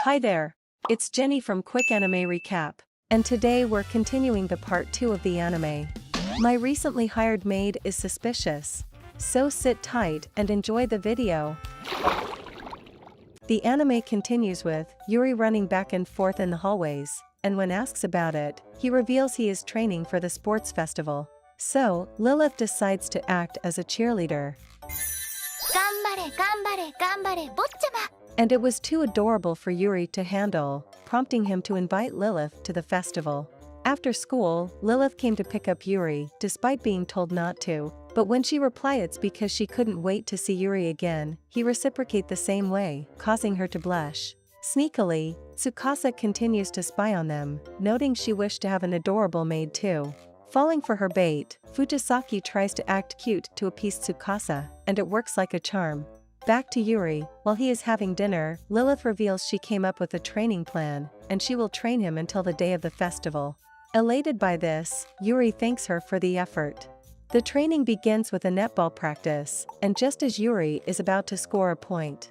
Hi there, it's Jenny from Quick Anime Recap, and today we're continuing the part 2 of the anime. My recently hired maid is suspicious, so sit tight and enjoy the video. The anime continues with Yuri running back and forth in the hallways, and when asked about it, he reveals he is training for the sports festival. So, Lilith decides to act as a cheerleader. And it was too adorable for Yuri to handle, prompting him to invite Lilith to the festival. After school, Lilith came to pick up Yuri, despite being told not to, but when she replied it's because she couldn't wait to see Yuri again, he reciprocates the same way, causing her to blush. Sneakily, Tsukasa continues to spy on them, noting she wished to have an adorable maid too. Falling for her bait, Fujisaki tries to act cute to appease Tsukasa, and it works like a charm. Back to Yuri, while he is having dinner, Lilith reveals she came up with a training plan, and she will train him until the day of the festival. Elated by this, Yuri thanks her for the effort. The training begins with a netball practice, and just as Yuri is about to score a point.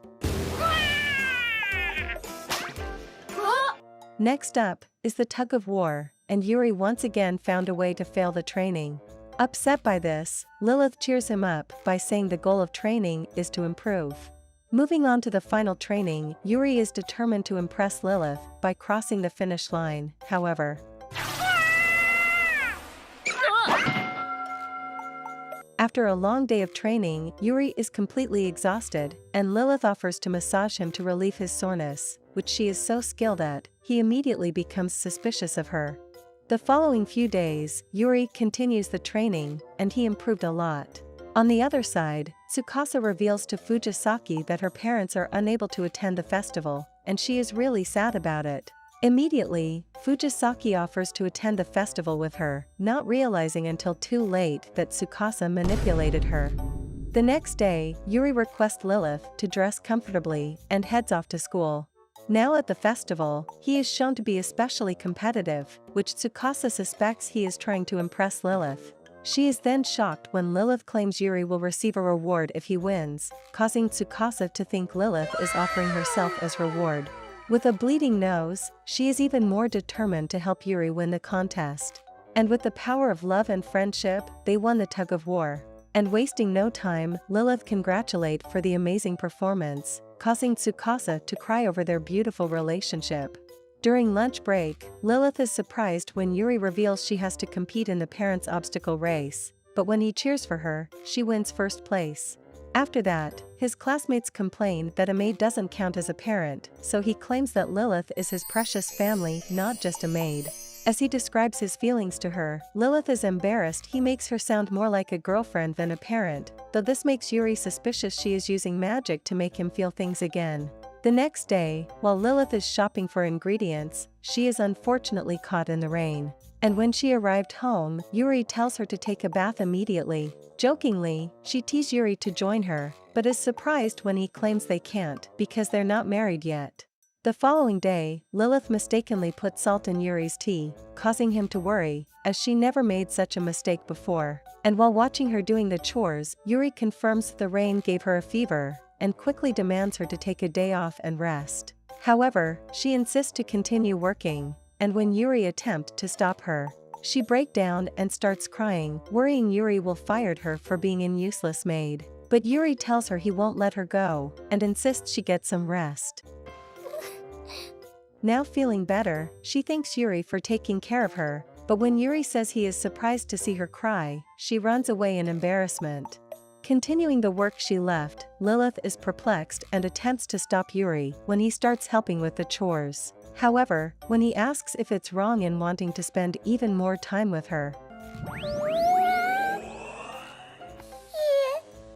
Next up is the tug of war, and Yuri once again found a way to fail the training. Upset by this, Lilith cheers him up by saying the goal of training is to improve. Moving on to the final training, Yuri is determined to impress Lilith by crossing the finish line, however. After a long day of training, Yuri is completely exhausted, and Lilith offers to massage him to relieve his soreness, which she is so skilled at, he immediately becomes suspicious of her. The following few days, Yuri continues the training, and he improved a lot. On the other side, Tsukasa reveals to Fujisaki that her parents are unable to attend the festival, and she is really sad about it. Immediately, Fujisaki offers to attend the festival with her, not realizing until too late that Tsukasa manipulated her. The next day, Yuri requests Lilith to dress comfortably and heads off to school. Now at the festival, he is shown to be especially competitive, which Tsukasa suspects he is trying to impress Lilith. She is then shocked when Lilith claims Yuri will receive a reward if he wins, causing Tsukasa to think Lilith is offering herself as reward. With a bleeding nose, she is even more determined to help Yuri win the contest. And with the power of love and friendship, they won the tug of war. And wasting no time, Lilith congratulates for the amazing performance, causing Tsukasa to cry over their beautiful relationship. During lunch break, Lilith is surprised when Yuri reveals she has to compete in the parents' obstacle race, but when he cheers for her, she wins first place. After that, his classmates complain that a maid doesn't count as a parent, so he claims that Lilith is his precious family, not just a maid. As he describes his feelings to her, Lilith is embarrassed. He makes her sound more like a girlfriend than a parent, though this makes Yuri suspicious she is using magic to make him feel things again. The next day, while Lilith is shopping for ingredients, she is unfortunately caught in the rain. And when she arrived home, Yuri tells her to take a bath immediately. Jokingly, she teases Yuri to join her, but is surprised when he claims they can't because they're not married yet. The following day, Lilith mistakenly put salt in Yuri's tea, causing him to worry, as she never made such a mistake before. And while watching her doing the chores, Yuri confirms the rain gave her a fever, and quickly demands her to take a day off and rest. However, she insists to continue working, and when Yuri attempts to stop her, she breaks down and starts crying, worrying Yuri will fire her for being an useless maid. But Yuri tells her he won't let her go, and insists she get some rest. Now feeling better, she thanks Yuri for taking care of her, but when Yuri says he is surprised to see her cry, she runs away in embarrassment. Continuing the work she left, Lilith is perplexed and attempts to stop Yuri when he starts helping with the chores. However, when he asks if it's wrong in wanting to spend even more time with her,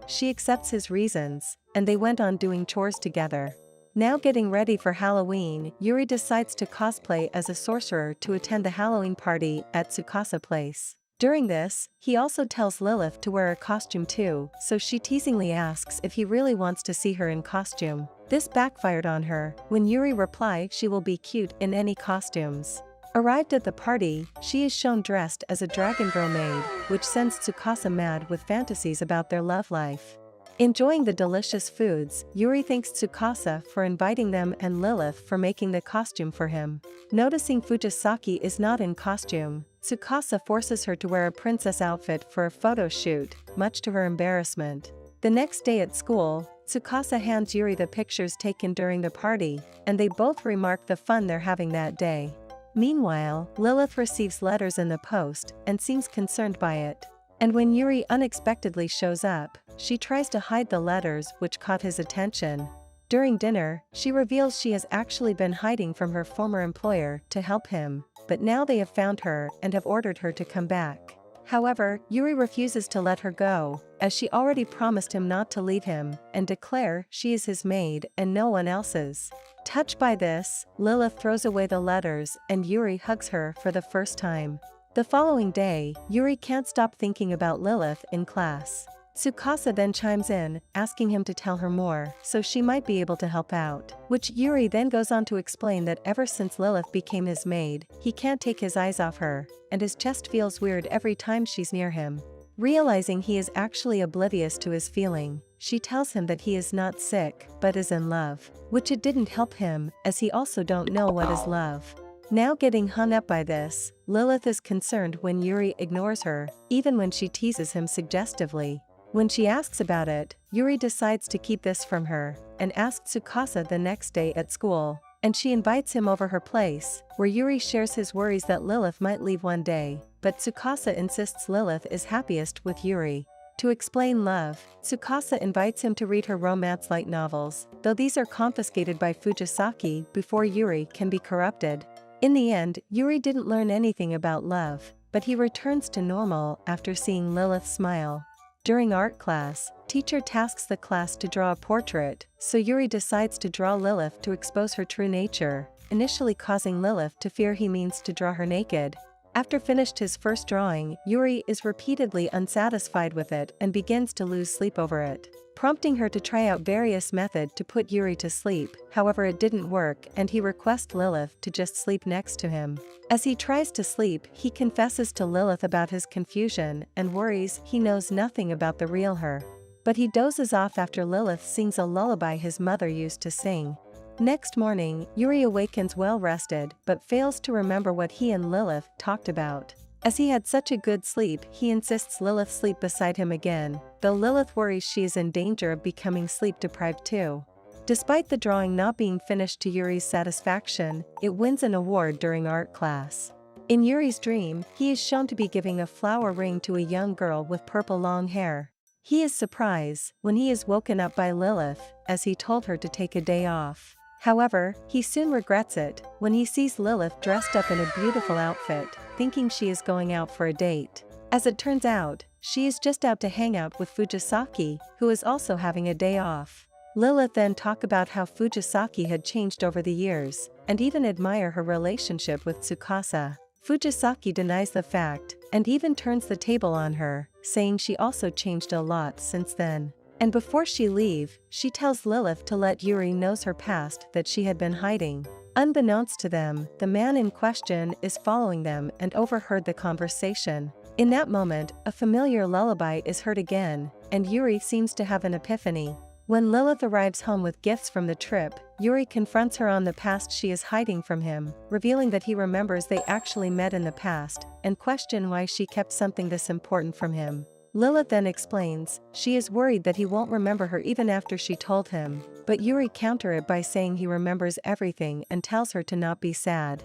she accepts his reasons, and they went on doing chores together. Now getting ready for Halloween, Yuri decides to cosplay as a sorcerer to attend the Halloween party at Tsukasa Place. During this, he also tells Lilith to wear a costume too, so she teasingly asks if he really wants to see her in costume. This backfired on her, when Yuri replies she will be cute in any costumes. Arrived at the party, she is shown dressed as a dragon girl maid, which sends Tsukasa mad with fantasies about their love life. Enjoying the delicious foods, Yuri thanks Tsukasa for inviting them and Lilith for making the costume for him. Noticing Fujisaki is not in costume, Tsukasa forces her to wear a princess outfit for a photo shoot, much to her embarrassment. The next day at school, Tsukasa hands Yuri the pictures taken during the party, and they both remark the fun they're having that day. Meanwhile, Lilith receives letters in the post and seems concerned by it. And when Yuri unexpectedly shows up, she tries to hide the letters, which caught his attention. During dinner, she reveals she has actually been hiding from her former employer to help him, but now they have found her and have ordered her to come back. However, Yuri refuses to let her go, as she already promised him not to leave him, and declare she is his maid and no one else's. Touched by this, Lilith throws away the letters and Yuri hugs her for the first time. The following day, Yuri can't stop thinking about Lilith in class. Tsukasa then chimes in, asking him to tell her more, so she might be able to help out. Which Yuri then goes on to explain that ever since Lilith became his maid, he can't take his eyes off her, and his chest feels weird every time she's near him. Realizing he is actually oblivious to his feeling, she tells him that he is not sick, but is in love. Which it didn't help him, as he also don't know what is love. Now getting hung up by this, Lilith is concerned when Yuri ignores her, even when she teases him suggestively. When she asks about it, Yuri decides to keep this from her, and asks Tsukasa the next day at school, and she invites him over her place, where Yuri shares his worries that Lilith might leave one day, but Tsukasa insists Lilith is happiest with Yuri. To explain love, Tsukasa invites him to read her romance light novels, though these are confiscated by Fujisaki before Yuri can be corrupted. In the end, Yuri didn't learn anything about love, but he returns to normal after seeing Lilith smile. During art class, teacher tasks the class to draw a portrait, so Yuri decides to draw Lilith to expose her true nature, initially causing Lilith to fear he means to draw her naked. After finished his first drawing, Yuri is repeatedly unsatisfied with it and begins to lose sleep over it, prompting her to try out various methods to put Yuri to sleep. However, it didn't work and he requests Lilith to just sleep next to him. As he tries to sleep, he confesses to Lilith about his confusion and worries he knows nothing about the real her. But he dozes off after Lilith sings a lullaby his mother used to sing. Next morning, Yuri awakens well-rested but fails to remember what he and Lilith talked about. As he had such a good sleep, he insists Lilith sleep beside him again, though Lilith worries she is in danger of becoming sleep-deprived too. Despite the drawing not being finished to Yuri's satisfaction, it wins an award during art class. In Yuri's dream, he is shown to be giving a flower ring to a young girl with purple long hair. He is surprised when he is woken up by Lilith, as he told her to take a day off. However, he soon regrets it when he sees Lilith dressed up in a beautiful outfit, thinking she is going out for a date. As it turns out, she is just out to hang out with Fujisaki, who is also having a day off. Lilith then talks about how Fujisaki had changed over the years, and even admire her relationship with Tsukasa. Fujisaki denies the fact, and even turns the table on her, saying she also changed a lot since then. And before she leaves, she tells Lilith to let Yuri know her past that she had been hiding. Unbeknownst to them, the man in question is following them and overheard the conversation. In that moment, a familiar lullaby is heard again, and Yuri seems to have an epiphany. When Lilith arrives home with gifts from the trip, Yuri confronts her on the past she is hiding from him, revealing that he remembers they actually met in the past, and question why she kept something this important from him. Lilith then explains she is worried that he won't remember her even after she told him, but Yuri counters it by saying he remembers everything and tells her to not be sad.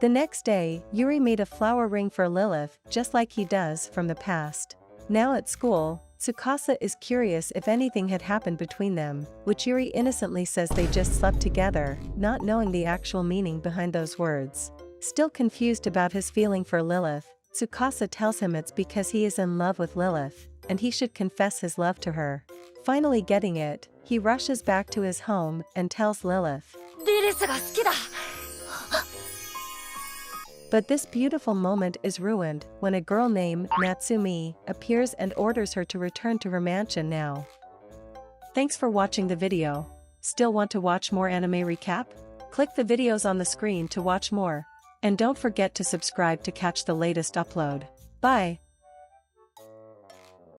The next day, Yuri made a flower ring for Lilith, just like he does from the past. Now at school, Tsukasa is curious if anything had happened between them, which Yuri innocently says they just slept together, not knowing the actual meaning behind those words. Still confused about his feeling for Lilith, Tsukasa tells him it's because he is in love with Lilith, and he should confess his love to her. Finally getting it, he rushes back to his home and tells Lilith. But this beautiful moment is ruined when a girl named Natsumi appears and orders her to return to her mansion now. Thanks for watching the video. Still want to watch more anime recap? Click the videos on the screen to watch more. And don't forget to subscribe to catch the latest upload. Bye.